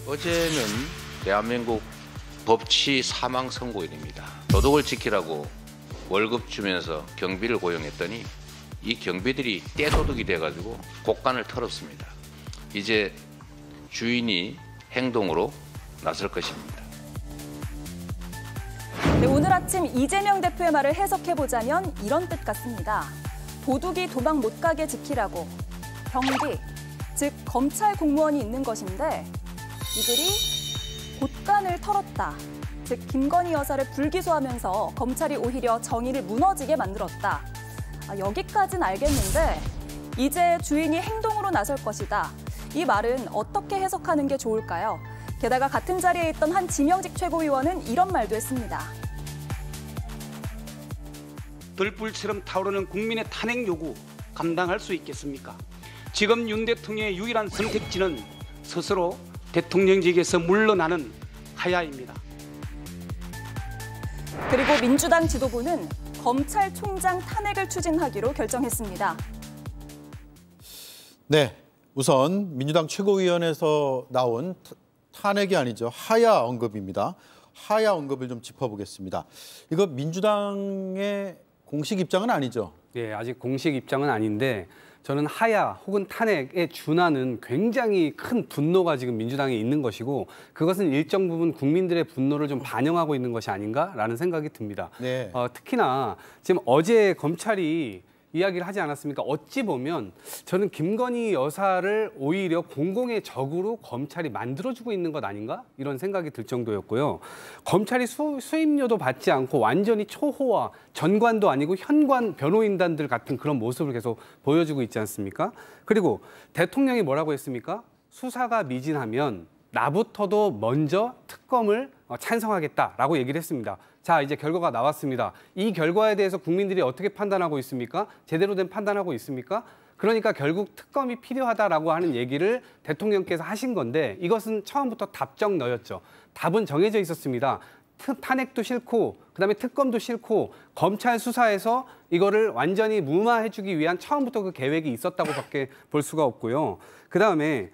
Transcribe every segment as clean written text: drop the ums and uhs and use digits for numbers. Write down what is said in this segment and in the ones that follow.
어제는 대한민국 법치 사망 선고일입니다. 도덕을 지키라고 월급 주면서 경비를 고용했더니 이 경비들이 떼도둑이 돼가지고 곡간을 털었습니다. 이제 주인이 행동으로 나설 것입니다. 네, 오늘 아침 이재명 대표의 말을 해석해보자면 이런 뜻 같습니다. 도둑이 도망 못 가게 지키라고 경비, 즉 검찰 공무원이 있는 것인데 이들이 곳간을 털었다. 즉 김건희 여사를 불기소하면서 검찰이 오히려 정의를 무너지게 만들었다. 여기까지는 알겠는데 이제 주인이 행동으로 나설 것이다. 이 말은 어떻게 해석하는 게 좋을까요? 게다가 같은 자리에 있던 한 지명직 최고위원은 이런 말도 했습니다. 들불처럼 타오르는 국민의 탄핵 요구 감당할 수 있겠습니까? 지금 윤 대통령의 유일한 선택지는 스스로 대통령직에서 물러나는 하야입니다. 그리고 민주당 지도부는 검찰총장 탄핵을 추진하기로 결정했습니다. 네, 우선 민주당 최고위원회에서 나온 탄핵이 아니죠. 하야 언급입니다. 하야 언급을 좀 짚어보겠습니다. 이거 민주당의 공식 입장은 아니죠? 네, 아직 공식 입장은 아닌데 저는 하야 혹은 탄핵에 준하는 굉장히 큰 분노가 지금 민주당에 있는 것이고 그것은 일정 부분 국민들의 분노를 좀 반영하고 있는 것이 아닌가라는 생각이 듭니다. 네. 특히나 지금 어제 검찰이 이야기를 하지 않았습니까? 어찌 보면 저는 김건희 여사를 오히려 공공의 적으로 검찰이 만들어주고 있는 것 아닌가? 이런 생각이 들 정도였고요. 검찰이 수임료도 받지 않고 완전히 초호화, 전관도 아니고 현관 변호인단들 같은 그런 모습을 계속 보여주고 있지 않습니까? 그리고 대통령이 뭐라고 했습니까? 수사가 미진하면 나부터도 먼저 특검을 찬성하겠다라고 얘기를 했습니다. 자, 이제 결과가 나왔습니다. 이 결과에 대해서 국민들이 어떻게 판단하고 있습니까? 제대로 된 판단하고 있습니까? 그러니까 결국 특검이 필요하다라고 하는 얘기를 대통령께서 하신 건데 이것은 처음부터 답정너였죠. 답은 정해져 있었습니다. 탄핵도 싫고 그다음에 특검도 싫고 검찰 수사에서 이거를 완전히 무마해주기 위한 처음부터 그 계획이 있었다고밖에 볼 수가 없고요. 그다음에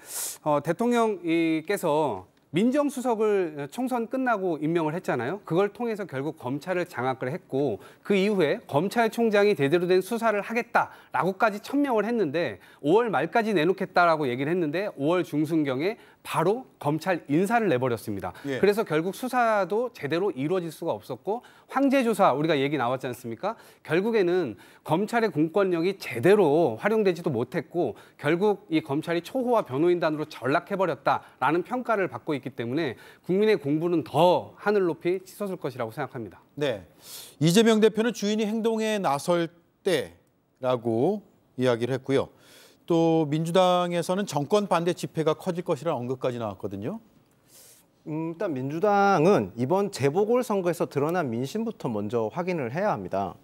대통령께서 민정수석을 총선 끝나고 임명을 했잖아요. 그걸 통해서 결국 검찰을 장악을 했고 그 이후에 검찰총장이 제대로 된 수사를 하겠다라고까지 천명을 했는데 5월 말까지 내놓겠다라고 얘기를 했는데 5월 중순경에 바로 검찰 인사를 내버렸습니다. 예. 그래서 결국 수사도 제대로 이루어질 수가 없었고 황제조사 우리가 얘기 나왔지 않습니까? 결국에는 검찰의 공권력이 제대로 활용되지도 못했고 결국 이 검찰이 초호화 변호인단으로 전락해버렸다라는 평가를 받고 있기 때문에 국민의 공분은 더 하늘 높이 치솟을 것이라고 생각합니다. 네, 이재명 대표는 주인이 행동에 나설 때라고 이야기를 했고요. 또 민주당에서는 정권 반대 집회가 커질 것이라는 언급까지 나왔거든요. 일단 민주당은 이번 재보궐선거에서 드러난 민심부터 먼저 확인을 해야 합니다.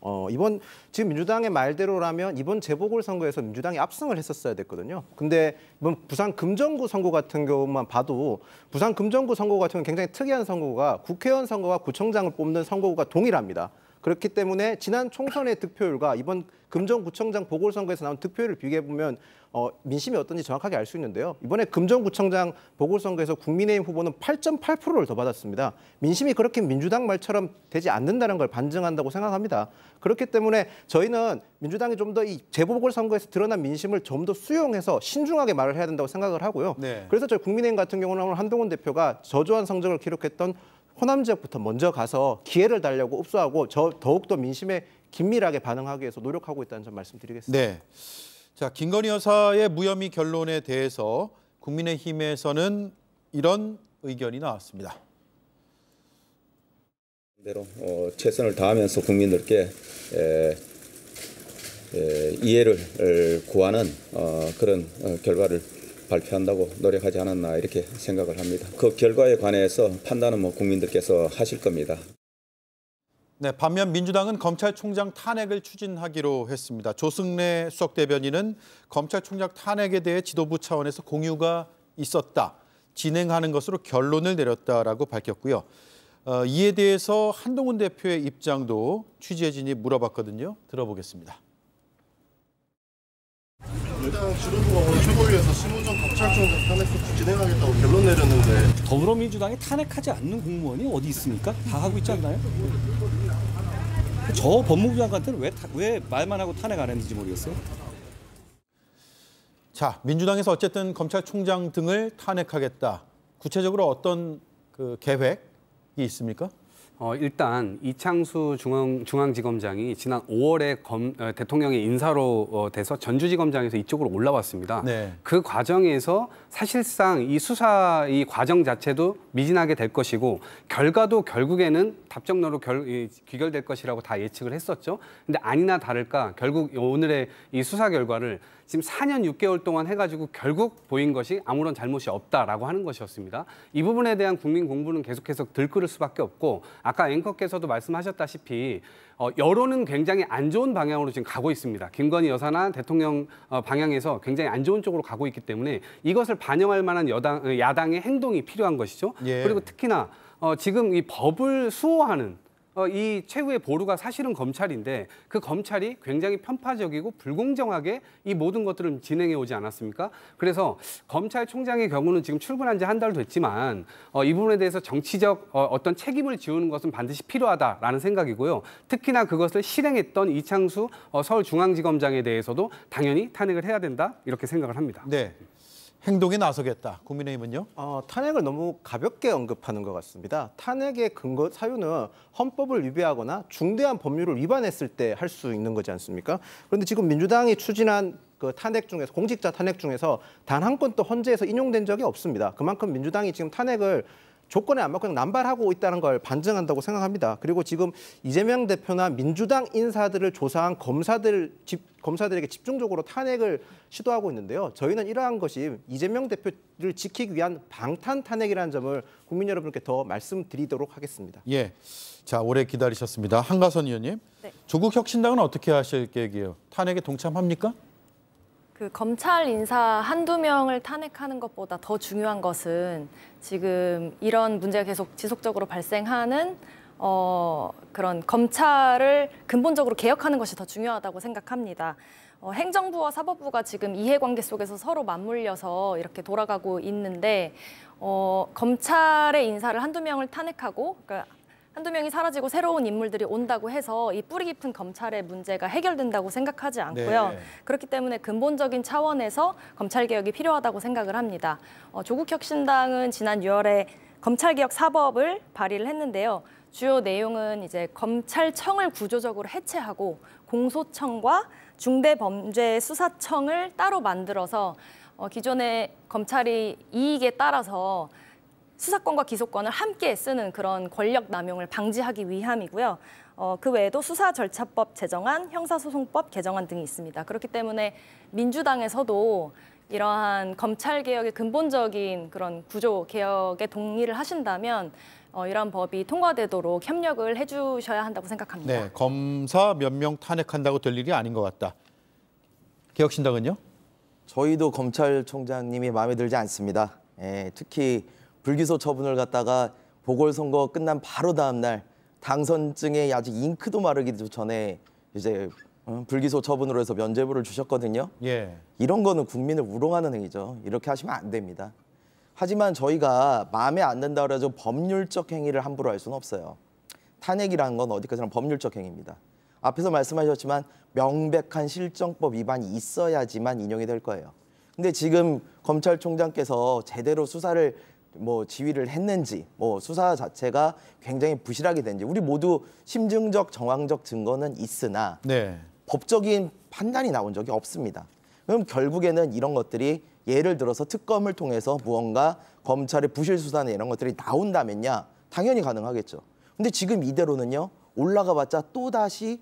지금 민주당의 말대로라면 이번 재보궐선거에서 민주당이 압승을 했었어야 됐거든요. 근데 이번 부산 금정구 선거 같은 경우만 봐도 부산 금정구 선거 같은 경우는 굉장히 특이한 선거가 국회의원 선거와 구청장을 뽑는 선거구가 동일합니다. 그렇기 때문에 지난 총선의 득표율과 이번 금정구청장 보궐선거에서 나온 득표율을 비교해보면 민심이 어떤지 정확하게 알 수 있는데요. 이번에 금정구청장 보궐선거에서 국민의힘 후보는 8.8%를 더 받았습니다. 민심이 그렇게 민주당 말처럼 되지 않는다는 걸 반증한다고 생각합니다. 그렇기 때문에 저희는 민주당이 좀 더 이 재보궐선거에서 드러난 민심을 좀 더 수용해서 신중하게 말을 해야 된다고 생각을 하고요. 네. 그래서 저희 국민의힘 같은 경우는 오늘 한동훈 대표가 저조한 성적을 기록했던 호남 지역부터 먼저 가서 기회를 달려고 읍소하고 더욱더 민심에 긴밀하게 반응하기 위해서 노력하고 있다는 점 말씀드리겠습니다. 네. 자, 김건희 여사의 무혐의 결론에 대해서 국민의힘에서는 이런 의견이 나왔습니다. 대로 최선을 다하면서 국민들께 이해를 구하는 그런 결과를 발표한다고 노력하지 않았나 이렇게 생각을 합니다. 그 결과에 관해서 판단은 국민들께서 하실 겁니다. 네, 반면 민주당은 검찰총장 탄핵을 추진하기로 했습니다. 조승래 수석 대변인은 검찰총장 탄핵에 대해 지도부 차원에서 공유가 있었다. 진행하는 것으로 결론을 내렸다라고 밝혔고요. 이에 대해서 한동훈 대표의 입장도 취재진이 물어봤거든요. 들어보겠습니다. 민주당 지도부가 오늘 최고위에서 심우정 검찰총장 탄핵소추 진행하겠다고 결론 내렸는데 더불어민주당이 탄핵하지 않는 공무원이 어디 있습니까? 다 하고 있지 않나요? 저 법무부 장관한테는 왜 말만 하고 탄핵 안 했는지 모르겠어요. 자, 민주당에서 어쨌든 검찰총장 등을 탄핵하겠다. 구체적으로 어떤 그 계획이 있습니까? 일단 이창수 중앙지검장이 지난 5월에 대통령의 인사로 돼서 전주지검장에서 이쪽으로 올라왔습니다. 네. 그 과정에서 사실상 이 수사 이 과정 자체도 미진하게 될 것이고 결과도 결국에는 답정너로 귀결될 것이라고 다 예측을 했었죠. 근데 아니나 다를까 결국 오늘의 이 수사 결과를 지금 4년 6개월 동안 해가지고 결국 보인 것이 아무런 잘못이 없다라고 하는 것이었습니다. 이 부분에 대한 국민 공분은 계속해서 들끓을 수밖에 없고 아까 앵커께서도 말씀하셨다시피 여론은 굉장히 안 좋은 방향으로 지금 가고 있습니다. 김건희 여사나 대통령 방향에서 굉장히 안 좋은 쪽으로 가고 있기 때문에 이것을 반영할 만한 야당의 행동이 필요한 것이죠. 예. 그리고 특히나 지금 이 법을 수호하는 이 최후의 보루가 사실은 검찰인데 그 검찰이 굉장히 편파적이고 불공정하게 이 모든 것들을 진행해 오지 않았습니까? 그래서 검찰총장의 경우는 지금 출근한 지 한 달 됐지만 이 부분에 대해서 정치적 어떤 책임을 지우는 것은 반드시 필요하다라는 생각이고요. 특히나 그것을 실행했던 이창수 서울중앙지검장에 대해서도 당연히 탄핵을 해야 된다 이렇게 생각을 합니다. 네. 행동에 나서겠다. 국민의힘은요? 탄핵을 너무 가볍게 언급하는 것 같습니다. 탄핵의 근거 사유는 헌법을 위배하거나 중대한 법률을 위반했을 때 할 수 있는 거지 않습니까? 그런데 지금 민주당이 추진한 그 탄핵 중에서 공직자 탄핵 중에서 단 한 건도 헌재에서 인용된 적이 없습니다. 그만큼 민주당이 지금 탄핵을 조건에 안 맞고 그냥 남발하고 있다는 걸 반증한다고 생각합니다. 그리고 지금 이재명 대표나 민주당 인사들을 조사한 검사들에게 집중적으로 탄핵을 시도하고 있는데요. 저희는 이러한 것이 이재명 대표를 지키기 위한 방탄 탄핵이라는 점을 국민 여러분께 더 말씀드리도록 하겠습니다. 예. 자, 오래 기다리셨습니다. 한가선 의원님. 네. 조국 혁신당은 어떻게 하실 계획이에요? 탄핵에 동참합니까? 그 검찰 인사 한두 명을 탄핵하는 것보다 더 중요한 것은 지금 이런 문제가 계속 지속적으로 발생하는 그런 검찰을 근본적으로 개혁하는 것이 더 중요하다고 생각합니다. 행정부와 사법부가 지금 이해관계 속에서 서로 맞물려서 이렇게 돌아가고 있는데 검찰의 인사를 한두 명을 탄핵하고 그러니까 한두 명이 사라지고 새로운 인물들이 온다고 해서 이 뿌리 깊은 검찰의 문제가 해결된다고 생각하지 않고요. 네. 그렇기 때문에 근본적인 차원에서 검찰개혁이 필요하다고 생각을 합니다. 조국혁신당은 지난 6월에 검찰개혁 4법을 발의를 했는데요. 주요 내용은 이제 검찰청을 구조적으로 해체하고 공소청과 중대범죄수사청을 따로 만들어서 기존의 검찰이 이익에 따라서 수사권과 기소권을 함께 쓰는 그런 권력 남용을 방지하기 위함이고요. 그 외에도 수사절차법 제정안, 형사소송법 개정안 등이 있습니다. 그렇기 때문에 민주당에서도 이러한 검찰개혁의 근본적인 그런 구조 개혁에 동의를 하신다면 이러한 법이 통과되도록 협력을 해주셔야 한다고 생각합니다. 네, 검사 몇 명 탄핵한다고 될 일이 아닌 것 같다. 개혁신당은요? 저희도 검찰총장님이 마음에 들지 않습니다. 특히 불기소 처분을 갖다가 보궐선거 끝난 바로 다음 날 당선증에 아직 잉크도 마르기 전에 이제 불기소 처분으로 해서 면죄부를 주셨거든요. 예. 이런 거는 국민을 우롱하는 행위죠. 이렇게 하시면 안 됩니다. 하지만 저희가 마음에 안 든다고 해서 법률적 행위를 함부로 할 수는 없어요. 탄핵이라는 건 어디까지나 법률적 행위입니다. 앞에서 말씀하셨지만 명백한 실정법 위반이 있어야지만 인용이 될 거예요. 근데 지금 검찰총장께서 제대로 수사를 지휘를 했는지 수사 자체가 굉장히 부실하게 된지 우리 모두 심증적 정황적 증거는 있으나 네. 법적인 판단이 나온 적이 없습니다. 그럼 결국에는 이런 것들이 예를 들어서 특검을 통해서 무언가 검찰의 부실 수사나 이런 것들이 나온다면야 당연히 가능하겠죠. 근데 지금 이대로는요 올라가봤자 또다시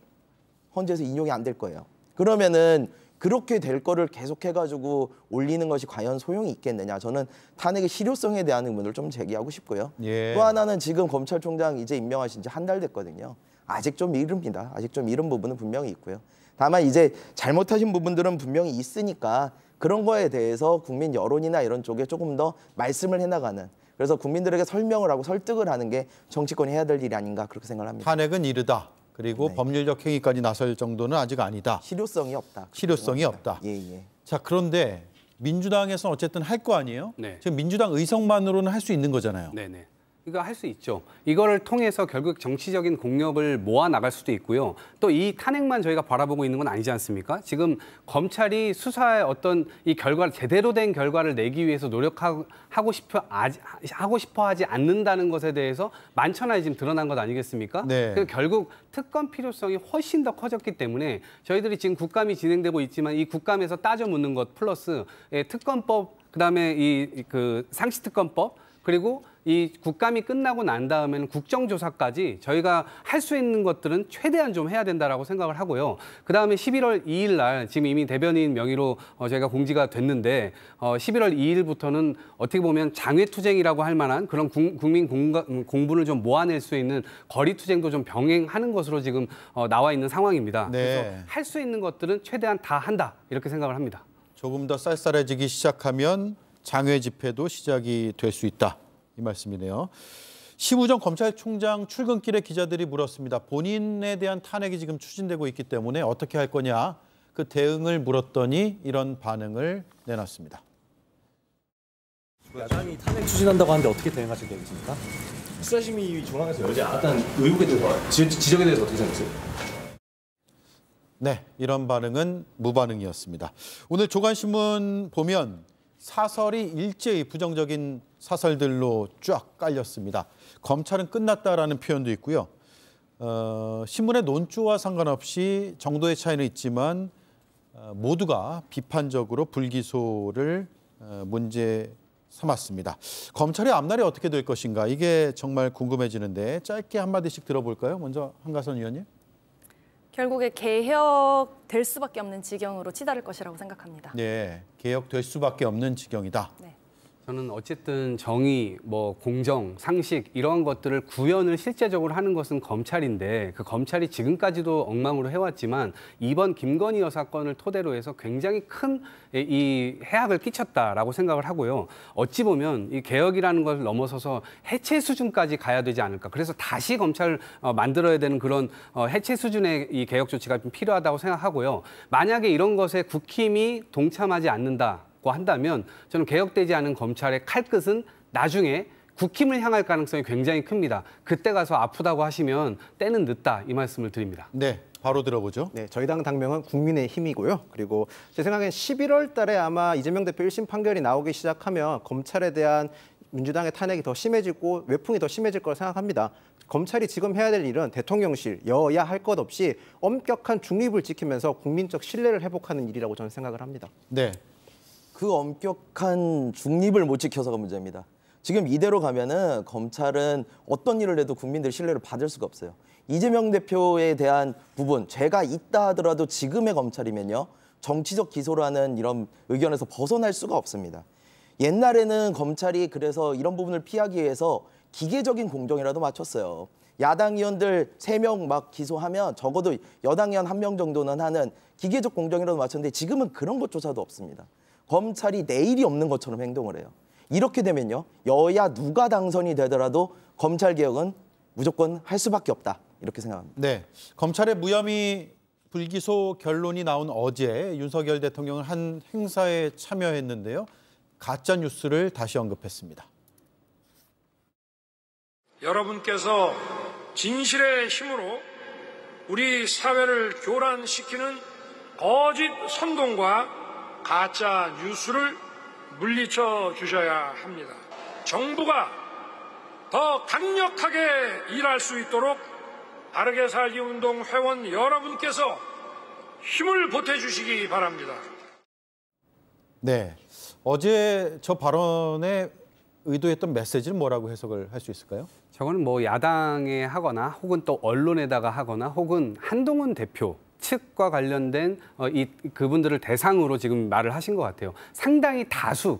헌재에서 인용이 안 될 거예요. 그러면은 그렇게 될 거를 계속해가지고 올리는 것이 과연 소용이 있겠느냐. 저는 탄핵의 실효성에 대한 의문을 좀 제기하고 싶고요. 예. 또 하나는 지금 검찰총장 이제 임명하신 지 한 달 됐거든요. 아직 좀 이릅니다. 아직 좀 이른 부분은 분명히 있고요. 다만 이제 잘못하신 부분들은 분명히 있으니까 그런 거에 대해서 국민 여론이나 이런 쪽에 조금 더 말씀을 해나가는 그래서 국민들에게 설명을 하고 설득을 하는 게 정치권이 해야 될 일이 아닌가 그렇게 생각을 합니다. 탄핵은 이르다. 그리고 네. 법률적 행위까지 나설 정도는 아직 아니다. 실효성이 없다. 실효성이 없다. 예. 자, 그런데 민주당에서는 어쨌든 할 거 아니에요? 네. 지금 민주당 의석만으로는 할 수 있는 거잖아요. 네네. 이거 할 수 있죠. 이거를 통해서 결국 정치적인 공력을 모아 나갈 수도 있고요. 또 이 탄핵만 저희가 바라보고 있는 건 아니지 않습니까? 지금 검찰이 수사의 어떤 이 결과를 제대로 된 결과를 내기 위해서 노력하고 싶어 하지 않는다는 것에 대해서 만천하에 지금 드러난 것 아니겠습니까? 네. 그래서 결국 특검 필요성이 훨씬 더 커졌기 때문에 저희들이 지금 국감이 진행되고 있지만 이 국감에서 따져 묻는 것 플러스 특검법, 그다음에 그 상시특검법, 그리고 이 국감이 끝나고 난 다음에는 국정조사까지 저희가 할 수 있는 것들은 최대한 좀 해야 된다라고 생각을 하고요. 그다음에 11월 2일 날 지금 이미 대변인 명의로 저희가 공지가 됐는데 11월 2일부터는 어떻게 보면 장외투쟁이라고 할 만한 그런 국민 공분을 좀 모아낼 수 있는 거리투쟁도 좀 병행하는 것으로 지금 나와 있는 상황입니다. 네. 그래서 할 수 있는 것들은 최대한 다 한다 이렇게 생각을 합니다. 조금 더 쌀쌀해지기 시작하면 장외 집회도 시작이 될 수 있다. 이 말씀이네요. 심우정 검찰총장 출근길에 기자들이 물었습니다. 본인에 대한 탄핵이 지금 추진되고 있기 때문에 어떻게 할 거냐. 그 대응을 물었더니 이런 반응을 내놨습니다. 야당이 탄핵 추진한다고 하는데 어떻게 대응하실 계획이십니까? 수사심의 중앙에서 열지 않았다는 의혹에 대해서 지적에 대해서 어떻게 생각하세요? 네, 이런 반응은 무반응이었습니다. 오늘 조간신문 보면 사설이 일제히 부정적인 사설들로 쫙 깔렸습니다. 검찰은 끝났다라는 표현도 있고요. 신문의 논조와 상관없이 정도의 차이는 있지만 모두가 비판적으로 불기소를 문제 삼았습니다. 검찰의 앞날이 어떻게 될 것인가 이게 정말 궁금해지는데 짧게 한마디씩 들어볼까요? 먼저 한가선 의원님. 결국에 개혁될 수밖에 없는 지경으로 치달을 것이라고 생각합니다. 네, 개혁될 수밖에 없는 지경이다. 네. 저는 어쨌든 정의, 공정, 상식 이런 것들을 구현을 실제적으로 하는 것은 검찰인데 그 검찰이 지금까지도 엉망으로 해왔지만 이번 김건희 여사 건을 토대로 해서 굉장히 큰 이 해악을 끼쳤다라고 생각을 하고요. 어찌 보면 이 개혁이라는 것을 넘어서서 해체 수준까지 가야 되지 않을까. 그래서 다시 검찰을 만들어야 되는 그런 해체 수준의 이 개혁 조치가 좀 필요하다고 생각하고요. 만약에 이런 것에 국힘이 동참하지 않는다. 한다면 저는 개혁되지 않은 검찰의 칼끝은 나중에 국힘을 향할 가능성이 굉장히 큽니다. 그때 가서 아프다고 하시면 때는 늦다 이 말씀을 드립니다. 네, 바로 들어보죠. 네, 저희 당 당명은 국민의힘이고요. 그리고 제 생각엔 11월 달에 아마 이재명 대표 1심 판결이 나오기 시작하면 검찰에 대한 민주당의 탄핵이 더 심해지고 외풍이 더 심해질 거라 생각합니다. 검찰이 지금 해야 될 일은 대통령실, 여야 할 것 없이 엄격한 중립을 지키면서 국민적 신뢰를 회복하는 일이라고 저는 생각을 합니다. 네. 그 엄격한 중립을 못 지켜서가 문제입니다. 지금 이대로 가면은 검찰은 어떤 일을 해도 국민들 신뢰를 받을 수가 없어요. 이재명 대표에 대한 부분, 죄가 있다 하더라도 지금의 검찰이면요. 정치적 기소라는 이런 의견에서 벗어날 수가 없습니다. 옛날에는 검찰이 그래서 이런 부분을 피하기 위해서 기계적인 공정이라도 맞췄어요. 야당 의원들 3명 막 기소하면 적어도 여당 의원 1명 정도는 하는 기계적 공정이라도 맞췄는데 지금은 그런 것 조차도 없습니다. 검찰이 내일이 없는 것처럼 행동을 해요. 이렇게 되면요. 여야 누가 당선이 되더라도 검찰개혁은 무조건 할 수밖에 없다. 이렇게 생각합니다. 네, 검찰의 무혐의 불기소 결론이 나온 어제 윤석열 대통령은 한 행사에 참여했는데요. 가짜 뉴스를 다시 언급했습니다. 여러분께서 진실의 힘으로 우리 사회를 교란시키는 거짓 선동과 가짜 뉴스를 물리쳐 주셔야 합니다. 정부가 더 강력하게 일할 수 있도록 바르게 살기 운동 회원 여러분께서 힘을 보태주시기 바랍니다. 네, 어제 저 발언에 의도했던 메시지는 뭐라고 해석을 할 수 있을까요? 저거는 야당에 하거나 혹은 또 언론에다가 하거나 혹은 한동훈 대표 측과 관련된 그분들을 대상으로 지금 말을 하신 것 같아요. 상당히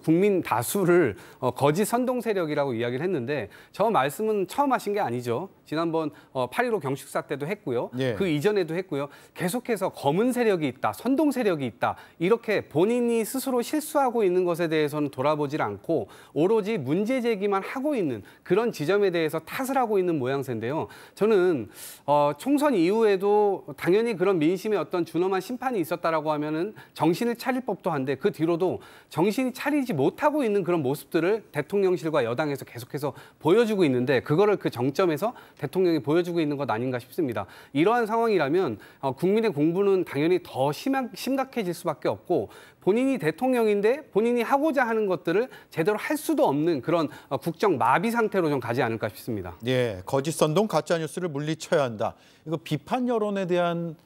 국민 다수를 거짓 선동 세력이라고 이야기를 했는데 저 말씀은 처음 하신 게 아니죠. 지난번 8.15 경축사 때도 했고요. 예. 그 이전에도 했고요. 계속해서 검은 세력이 있다, 선동 세력이 있다. 이렇게 본인이 스스로 실수하고 있는 것에 대해서는 돌아보질 않고 오로지 문제 제기만 하고 있는 그런 지점에 대해서 탓을 하고 있는 모양새인데요. 저는 총선 이후에도 당연히 그런 민심의 어떤 준엄한 심판이 있었다라고 하면은 정신을 차릴 법도 한데 그 뒤로도 정신이 차리지 못하고 있는 그런 모습들을 대통령실과 여당에서 계속해서 보여주고 있는데 그거를 그 정점에서 대통령이 보여주고 있는 것 아닌가 싶습니다. 이러한 상황이라면 국민의 공분은 당연히 더 심각해질 수밖에 없고 본인이 대통령인데 본인이 하고자 하는 것들을 제대로 할 수도 없는 그런 국정 마비 상태로 좀 가지 않을까 싶습니다. 예, 거짓 선동, 가짜 뉴스를 물리쳐야 한다. 이거 비판 여론에 대한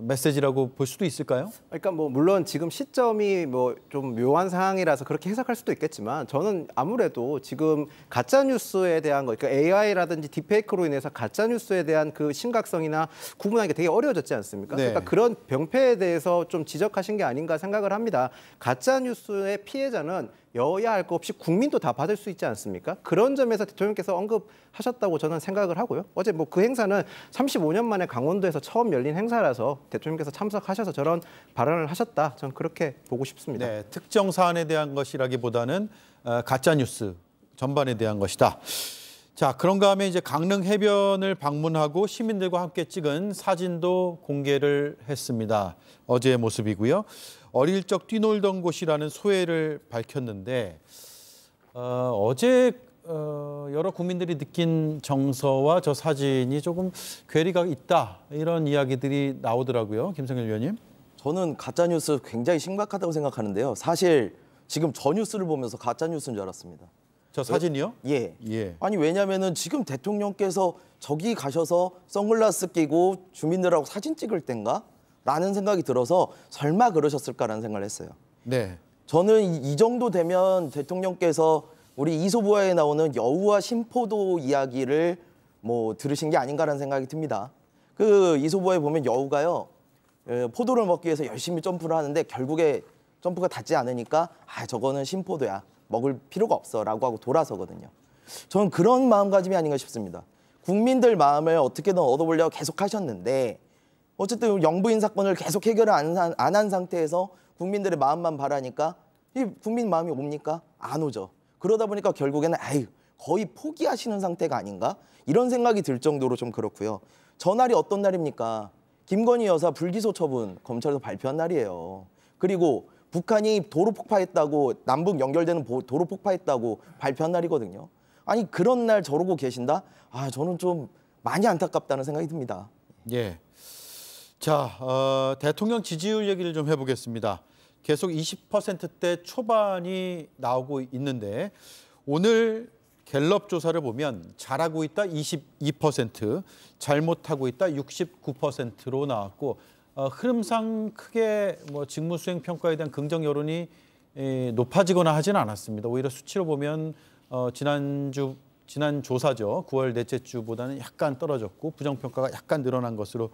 메시지라고 볼 수도 있을까요? 그러니까 뭐 물론 지금 시점이 뭐 좀 묘한 상황이라서 그렇게 해석할 수도 있겠지만 저는 아무래도 지금 가짜 뉴스에 대한 거, 그러니까 AI라든지 딥페이크로 인해서 가짜 뉴스에 대한 그 심각성이나 구분하기 게 되게 어려워졌지 않습니까? 네. 그러니까 그런 병폐에 대해서 좀 지적하신 게 아닌가 생각을 합니다. 가짜 뉴스의 피해자는 여야 할 거 없이 국민도 다 받을 수 있지 않습니까? 그런 점에서 대통령께서 언급하셨다고 저는 생각을 하고요. 어제 뭐 그 행사는 35년 만에 강원도에서 처음 열린 행사라서 대통령께서 참석하셔서 저런 발언을 하셨다. 저는 그렇게 보고 싶습니다. 네, 특정 사안에 대한 것이라기보다는 가짜 뉴스 전반에 대한 것이다. 자, 그런가 하면 이제 강릉 해변을 방문하고 시민들과 함께 찍은 사진도 공개를 했습니다. 어제의 모습이고요. 어릴 적 뛰놀던 곳이라는 소회를 밝혔는데 어제 여러 국민들이 느낀 정서와 저 사진이 조금 괴리가 있다 이런 이야기들이 나오더라고요. 김성일 위원님. 저는 가짜 뉴스 굉장히 심각하다고 생각하는데요. 사실 지금 저 뉴스를 보면서 가짜 뉴스인 줄 알았습니다. 저 사진이요? 예. 예. 아니 왜냐면은 지금 대통령께서 저기 가셔서 선글라스 끼고 주민들하고 사진 찍을 땐가? 라는 생각이 들어서 설마 그러셨을까라는 생각을 했어요. 네. 저는 이 정도 되면 대통령께서 우리 이솝우화에 나오는 여우와 심포도 이야기를 뭐 들으신 게 아닌가라는 생각이 듭니다. 그 이솝우화에 보면 여우가요. 포도를 먹기 위해서 열심히 점프를 하는데 결국에 점프가 닿지 않으니까 저거는 심포도야. 먹을 필요가 없어라고 하고 돌아서거든요. 저는 그런 마음가짐이 아닌가 싶습니다. 국민들 마음을 어떻게든 얻어보려고 계속 하셨는데 어쨌든 영부인 사건을 계속 해결을 안 한 상태에서 국민들의 마음만 바라니까 이 국민 마음이 옵니까? 안 오죠. 그러다 보니까 결국에는 거의 포기하시는 상태가 아닌가? 이런 생각이 들 정도로 좀 그렇고요. 저날이 어떤 날입니까? 김건희 여사 불기소 처분 검찰에서 발표한 날이에요. 그리고 북한이 도로 폭파했다고 남북 연결되는 도로 폭파했다고 발표한 날이거든요. 아니 그런 날 저러고 계신다? 저는 좀 많이 안타깝다는 생각이 듭니다. 예. 자, 대통령 지지율 얘기를 좀 해보겠습니다. 계속 20%대 초반이 나오고 있는데 오늘 갤럽 조사를 보면 잘하고 있다 22%, 잘못하고 있다 69%로 나왔고 흐름상 크게 뭐 직무수행 평가에 대한 긍정 여론이 높아지거나 하지는 않았습니다. 오히려 수치로 보면 지난 조사죠. 9월 넷째 주보다는 약간 떨어졌고 부정평가가 약간 늘어난 것으로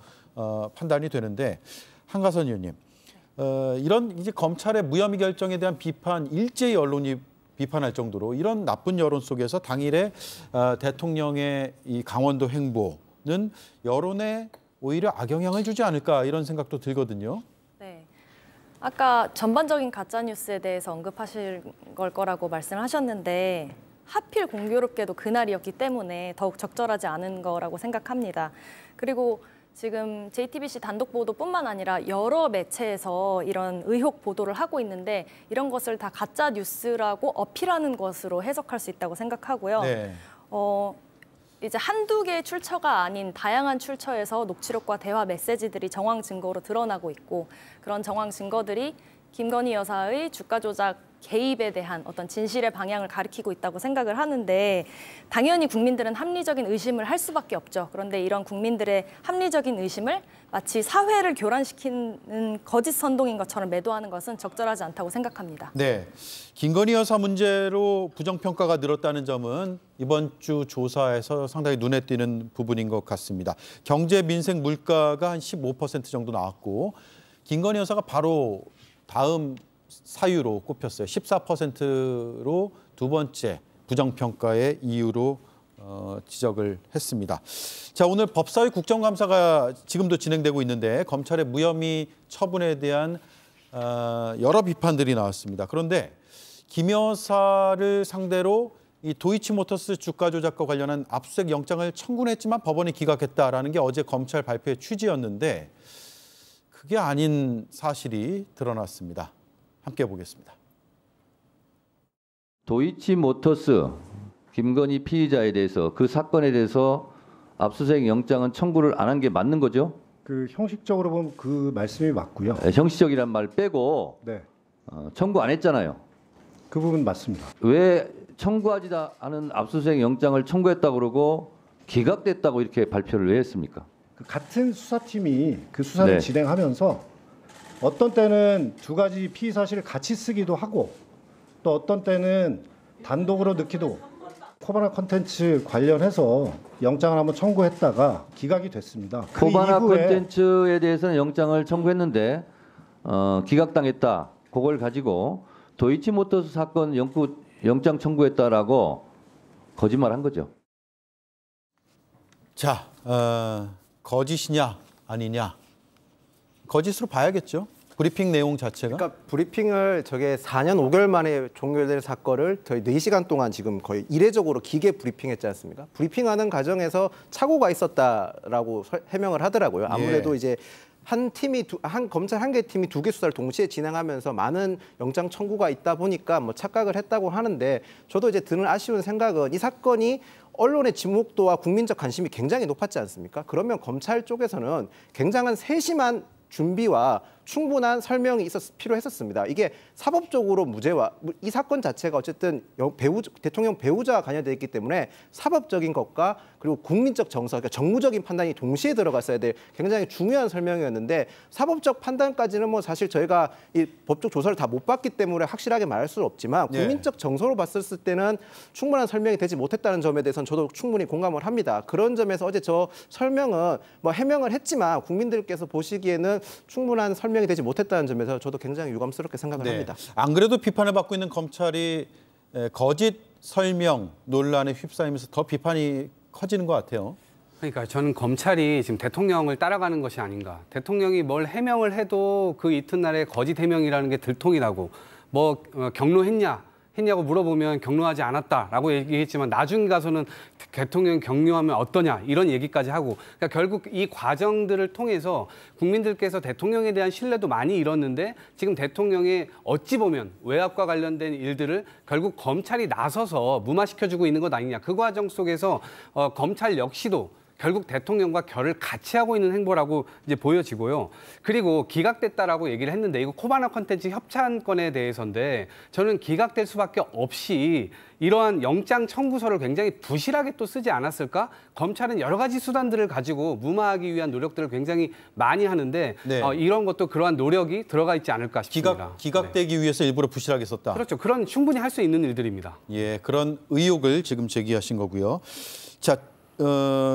판단이 되는데 한가선 의원님, 이런 이제 검찰의 무혐의 결정에 대한 비판 일제히 언론이 비판할 정도로 이런 나쁜 여론 속에서 당일에 대통령의 이 강원도 행보는 여론에 오히려 악영향을 주지 않을까 이런 생각도 들거든요. 네. 아까 전반적인 가짜 뉴스에 대해서 언급하실 걸 거라고 말씀하셨는데 하필 공교롭게도 그날이었기 때문에 더욱 적절하지 않은 거라고 생각합니다. 그리고 지금 JTBC 단독 보도뿐만 아니라 여러 매체에서 이런 의혹 보도를 하고 있는데 이런 것을 다 가짜 뉴스라고 어필하는 것으로 해석할 수 있다고 생각하고요. 네. 이제 한두 개의 출처가 아닌 다양한 출처에서 녹취록과 대화 메시지들이 정황 증거로 드러나고 있고 그런 정황 증거들이 김건희 여사의 주가 조작 개입에 대한 어떤 진실의 방향을 가리키고 있다고 생각을 하는데 당연히 국민들은 합리적인 의심을 할 수밖에 없죠. 그런데 이런 국민들의 합리적인 의심을 마치 사회를 교란시키는 거짓 선동인 것처럼 매도하는 것은 적절하지 않다고 생각합니다. 네, 김건희 여사 문제로 부정평가가 늘었다는 점은 이번 주 조사에서 상당히 눈에 띄는 부분인 것 같습니다. 경제, 민생, 물가가 한 15% 정도 나왔고 김건희 여사가 바로 다음 사유로 꼽혔어요. 14%로 두 번째 부정평가의 이유로 지적을 했습니다. 자, 오늘 법사위 국정감사가 지금도 진행되고 있는데 검찰의 무혐의 처분에 대한 여러 비판들이 나왔습니다. 그런데 김 여사를 상대로 이 도이치모터스 주가 조작과 관련한 압수수색 영장을 청구는 했지만 법원이 기각했다라는 게 어제 검찰 발표의 취지였는데 그게 아닌 사실이 드러났습니다. 함께 보겠습니다. 도이치모터스 김건희 피의자에 대해서 그 사건에 대해서 압수수색 영장은 청구를 안 한 게 맞는 거죠? 그 형식적으로 보면 그 말씀이 맞고요. 네, 형식적이란 말 빼고 네. 청구 안 했잖아요. 그 부분 맞습니다. 왜 청구하지 않은 압수수색 영장을 청구했다고 그러고 기각됐다고 이렇게 발표를 왜 했습니까? 그 같은 수사팀이 그 수사를 네. 진행하면서 어떤 때는 두 가지 피의 사실을 같이 쓰기도 하고 또 어떤 때는 단독으로 넣기도 코바나 콘텐츠 관련해서 영장을 한번 청구했다가 기각이 됐습니다. 그 코바나 이후에 콘텐츠에 대해서는 영장을 청구했는데 기각당했다. 그걸 가지고 도이치모터스 사건 영장 청구했다라고 거짓말한 거죠. 자, 거짓이냐 아니냐. 거짓으로 봐야겠죠. 브리핑 내용 자체가. 그러니까 브리핑을 저게 4년 5개월 만에 종결될 사건을 저희 4시간 동안 지금 거의 이례적으로 길게 브리핑했지 않습니까? 브리핑하는 과정에서 착오가 있었다라고 해명을 하더라고요. 아무래도 이제 한 검찰 한 개 팀이 2개 수사를 동시에 진행하면서 많은 영장 청구가 있다 보니까 뭐 착각을 했다고 하는데 저도 이제 드는 아쉬운 생각은 이 사건이 언론의 지목도와 국민적 관심이 굉장히 높았지 않습니까? 그러면 검찰 쪽에서는 굉장한 세심한 준비와 충분한 설명이 필요했었습니다. 이게 사법적으로 무죄와 이 사건 자체가 어쨌든 대통령 배우자와 관련되어 있기 때문에 사법적인 것과 그리고 국민적 정서, 그러니까 정무적인 판단이 동시에 들어갔어야 될 굉장히 중요한 설명이었는데 사법적 판단까지는 뭐 사실 저희가 이 법적 조사를 다 못 받기 때문에 확실하게 말할 수는 없지만 국민적 정서로 봤을 때는 충분한 설명이 되지 못했다는 점에 대해서는 저도 충분히 공감을 합니다. 그런 점에서 어제 저 설명은 뭐 해명을 했지만 국민들께서 보시기에는 충분한 설명이 되지 못했다는 점에서 저도 굉장히 유감스럽게 생각을 합니다. 안 그래도 비판을 받고 있는 검찰이 거짓 설명 논란에 휩싸이면서 더 비판이 커지는 것 같아요. 그러니까 저는 검찰이 지금 대통령을 따라가는 것이 아닌가. 대통령이 뭘 해명을 해도 그 이튿날에 거짓 해명이라는 게 들통이 나고 뭐 했냐고 물어보면 경로하지 않았다라고 얘기했지만 나중에 가서는 대통령 경로하면 어떠냐 이런 얘기까지 하고 그러니까 결국 이 과정들을 통해서 국민들께서 대통령에 대한 신뢰도 많이 잃었는데 지금 대통령의 어찌 보면 외압과 관련된 일들을 결국 검찰이 나서서 무마시켜주고 있는 것 아니냐. 그 과정 속에서 검찰 역시도 결국 대통령과 결을 같이 하고 있는 행보라고 이제 보여지고요. 그리고 기각됐다라고 얘기를 했는데 이거 코바나 콘텐츠 협찬건에 대해서인데 저는 기각될 수밖에 없이 이러한 영장 청구서를 굉장히 부실하게 또 쓰지 않았을까? 검찰은 여러 가지 수단들을 가지고 무마하기 위한 노력들을 굉장히 많이 하는데 이런 것도 그러한 노력이 들어가 있지 않을까 싶습니다. 기각되기 위해서 일부러 부실하게 썼다. 그렇죠. 그런 충분히 할 수 있는 일들입니다. 예, 그런 의혹을 지금 제기하신 거고요. 자.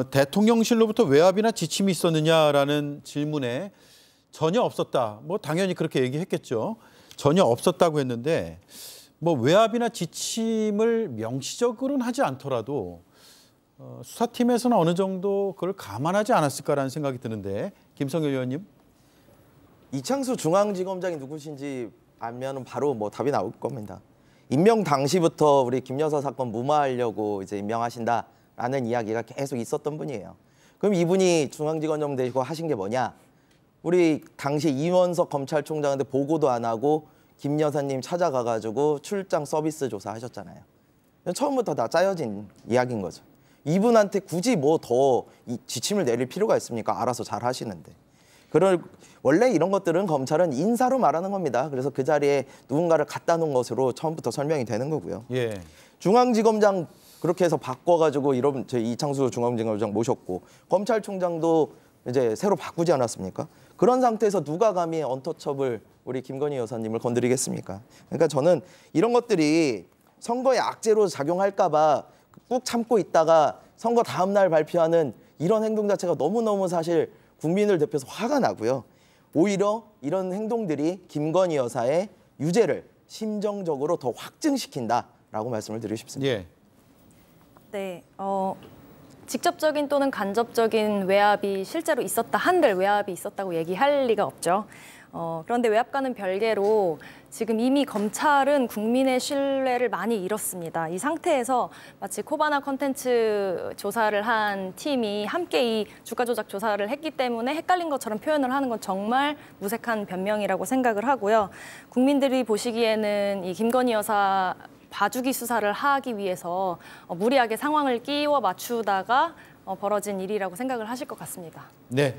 대통령실로부터 외압이나 지침이 있었느냐라는 질문에 전혀 없었다. 뭐 당연히 그렇게 얘기했겠죠. 전혀 없었다고 했는데 뭐 외압이나 지침을 명시적으로는 하지 않더라도 수사팀에서는 어느 정도 그걸 감안하지 않았을까라는 생각이 드는데 김성일 의원님. 이창수 중앙지검장이 누구신지 알면은 바로 뭐 답이 나올 겁니다. 임명 당시부터 우리 김 여사 사건 무마하려고 이제 임명하신다. 라는 이야기가 계속 있었던 분이에요. 그럼 이분이 중앙지검장 되시고 하신 게 뭐냐? 우리 당시 이원석 검찰총장한테 보고도 안 하고 김 여사님 찾아가가지고 출장 서비스 조사하셨잖아요. 처음부터 다 짜여진 이야기인 거죠. 이분한테 굳이 뭐 더 지침을 내릴 필요가 있습니까? 알아서 잘 하시는데. 원래 이런 것들은 검찰은 인사로 말하는 겁니다. 그래서 그 자리에 누군가를 갖다 놓은 것으로 처음부터 설명이 되는 거고요. 예. 중앙지검장 그렇게 해서 바꿔가지고 이런 저희 이창수 중앙지검장 모셨고 검찰총장도 이제 새로 바꾸지 않았습니까? 그런 상태에서 누가 감히 언터처블 우리 김건희 여사님을 건드리겠습니까? 그러니까 저는 이런 것들이 선거에 악재로 작용할까 봐 꾹 참고 있다가 선거 다음 날 발표하는 이런 행동 자체가 너무너무 사실 국민을 대표해서 화가 나고요. 오히려 이런 행동들이 김건희 여사의 유죄를 심정적으로 더 확증시킨다라고 말씀을 드리고 싶습니다. 예. 네, 직접적인 또는 간접적인 외압이 실제로 있었다 한들 외압이 있었다고 얘기할 리가 없죠. 그런데 외압과는 별개로 지금 이미 검찰은 국민의 신뢰를 많이 잃었습니다. 이 상태에서 마치 코바나 콘텐츠 조사를 한 팀이 함께 이 주가 조작 조사를 했기 때문에 헷갈린 것처럼 표현을 하는 건 정말 무색한 변명이라고 생각을 하고요. 국민들이 보시기에는 이 김건희 여사 봐주기 수사를 하기 위해서 무리하게 상황을 끼워 맞추다가 벌어진 일이라고 생각을 하실 것 같습니다. 네,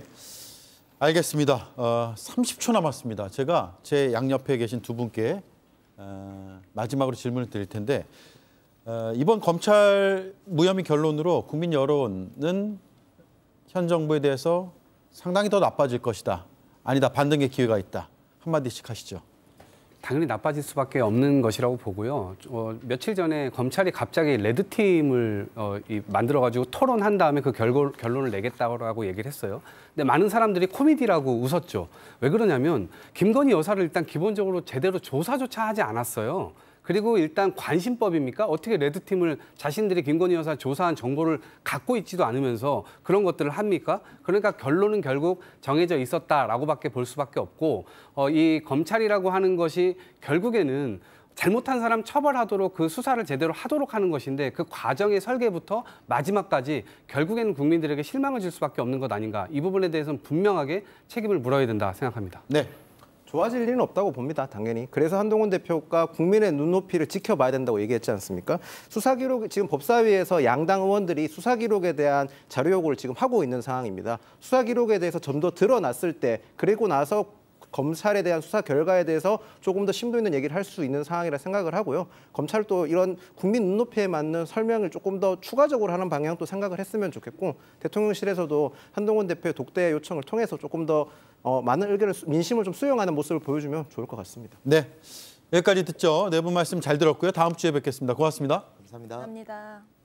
알겠습니다. 30초 남았습니다. 제가 제 양옆에 계신 두 분께 마지막으로 질문을 드릴 텐데 이번 검찰 무혐의 결론으로 국민 여론은 현 정부에 대해서 상당히 더 나빠질 것이다. 아니다, 반등의 기회가 있다. 한마디씩 하시죠. 당연히 나빠질 수밖에 없는 것이라고 보고요. 며칠 전에 검찰이 갑자기 레드팀을 만들어가지고 토론한 다음에 그 결론을 내겠다고 얘기를 했어요. 근데 많은 사람들이 코미디라고 웃었죠. 왜 그러냐면 김건희 여사를 일단 기본적으로 제대로 조사조차 하지 않았어요. 그리고 일단 관심법입니까? 어떻게 레드팀을 자신들이 김건희 여사 조사한 정보를 갖고 있지도 않으면서 그런 것들을 합니까? 그러니까 결론은 결국 정해져 있었다라고밖에 볼 수밖에 없고 이 검찰이라고 하는 것이 결국에는 잘못한 사람 처벌하도록 그 수사를 제대로 하도록 하는 것인데 그 과정의 설계부터 마지막까지 결국에는 국민들에게 실망을 줄 수밖에 없는 것 아닌가. 이 부분에 대해서는 분명하게 책임을 물어야 된다 생각합니다. 네. 좋아질 일은 없다고 봅니다, 당연히. 그래서 한동훈 대표가 국민의 눈높이를 지켜봐야 된다고 얘기했지 않습니까? 수사 기록, 지금 법사위에서 양당 의원들이 수사 기록에 대한 자료 요구를 지금 하고 있는 상황입니다. 수사 기록에 대해서 좀 더 드러났을 때, 그리고 나서 검찰에 대한 수사 결과에 대해서 조금 더 심도 있는 얘기를 할 수 있는 상황이라 생각을 하고요. 검찰도 이런 국민 눈높이에 맞는 설명을 조금 더 추가적으로 하는 방향도 생각을 했으면 좋겠고, 대통령실에서도 한동훈 대표의 독대 요청을 통해서 조금 더 많은 의견을, 민심을 좀 수용하는 모습을 보여주면 좋을 것 같습니다. 네, 여기까지 듣죠. 네 분 말씀 잘 들었고요. 다음 주에 뵙겠습니다. 고맙습니다. 감사합니다. 감사합니다.